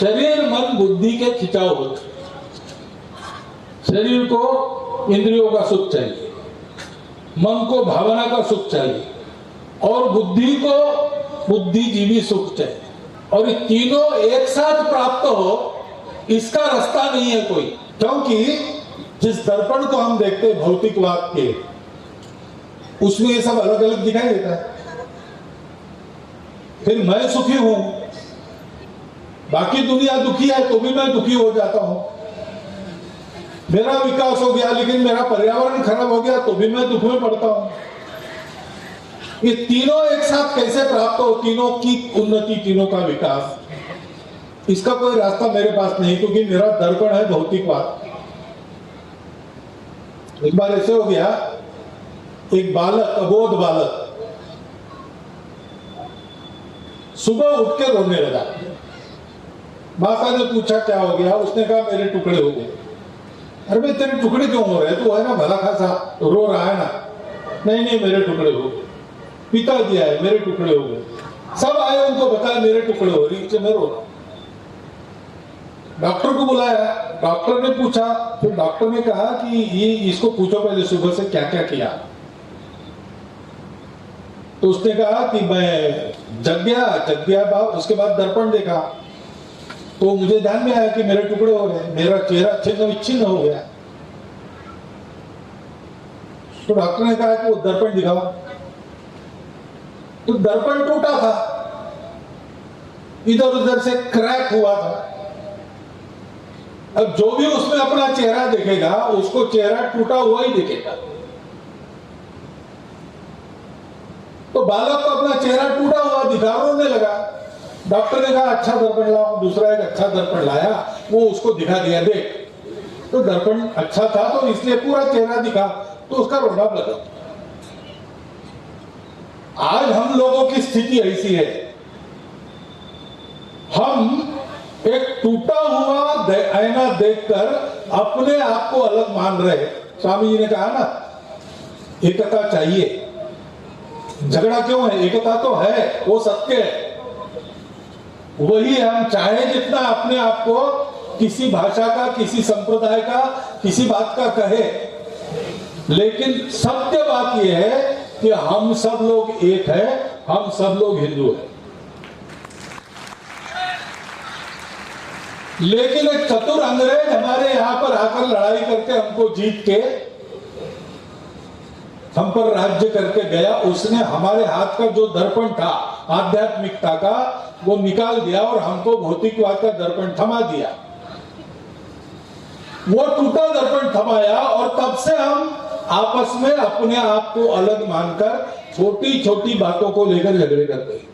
शरीर मन बुद्धि के खिंचाव होते। शरीर को इंद्रियों का सुख चाहिए, मन को भावना का सुख चाहिए और बुद्धि को बुद्धिजीवी सुख चाहिए। और ये तीनों एक साथ प्राप्त हो, इसका रास्ता नहीं है कोई। क्योंकि जिस दर्पण को हम देखते हैं भौतिकवाद के, उसमें ये सब अलग अलग दिखाई देता है। फिर मैं सुखी हूं, बाकी दुनिया दुखी है तो भी मैं दुखी हो जाता हूं। मेरा विकास हो गया लेकिन मेरा पर्यावरण खराब हो गया तो भी मैं दुख में पड़ता हूं। ये तीनों एक साथ कैसे प्राप्त हो, तीनों की उन्नति, तीनों का विकास, इसका कोई रास्ता मेरे पास नहीं, क्योंकि मेरा दर्पण है भौतिकवाद। एक बार ऐसे हो गया, एक बालक, अबोध बालक सुबह उठ के रोने लगा। माता ने पूछा क्या हो गया, उसने कहा मेरे टुकड़े हो गए। अरे भाई तेरे टुकड़े क्यों हो रहे, तू है ना भला खासा, तो रो रहा है ना। नहीं नहीं मेरे टुकड़े हो गए। पिताजी आए, मेरे टुकड़े हो गए। सब आए, उनको बताया मेरे टुकड़े हो रही, मैं रो रहा। डॉक्टर को बुलाया, डॉक्टर ने पूछा, फिर डॉक्टर ने कहा कि ये इसको पूछो पहले सुबह से क्या क्या किया। तो उसने कहा कि मैं जग गया बाप। उसके बाद दर्पण देखा तो मुझे ध्यान में आया कि मेरे टुकड़े हो गए, मेरा चेहरा छिन्न विच्छिन्न हो गया। तो डॉक्टर ने कहा कि वो दर्पण दिखाओ। तो दर्पण टूटा था, इधर उधर से क्रैक हुआ था। अब जो भी उसमें अपना चेहरा देखेगा, उसको चेहरा टूटा हुआ ही दिखेगा। तो बालक को अपना चेहरा टूटा हुआ दिखा, रोने लगा। डॉक्टर ने कहा अच्छा दर्पण लाओ। दूसरा एक अच्छा दर्पण लाया, वो उसको दिखा दिया, देख। तो दर्पण अच्छा था तो इसलिए पूरा चेहरा दिखा, तो उसका रोना लगा। आज हम लोगों की स्थिति ऐसी है, हम एक टूटा हुआ आईना देखकर अपने आप को अलग मान रहे। स्वामी जी ने कहा ना, एकता चाहिए। झगड़ा क्यों है, एकता तो है, वो सत्य है। वही हम चाहे जितना अपने आप को किसी भाषा का, किसी संप्रदाय का, किसी बात का कहे, लेकिन सत्य बात यह है कि हम सब लोग एक है, हम सब लोग हिंदू हैं। लेकिन एक चतुर अंग्रेज हमारे यहां पर आकर लड़ाई करके हमको जीत के हम पर राज्य करके गया। उसने हमारे हाथ का जो दर्पण था आध्यात्मिकता का, वो निकाल दिया और हमको भौतिकवाद का दर्पण थमा दिया। वो टूटा दर्पण थमाया और तब से हम आपस में अपने आप को अलग मानकर छोटी छोटी बातों को लेकर झगड़े करते हैं।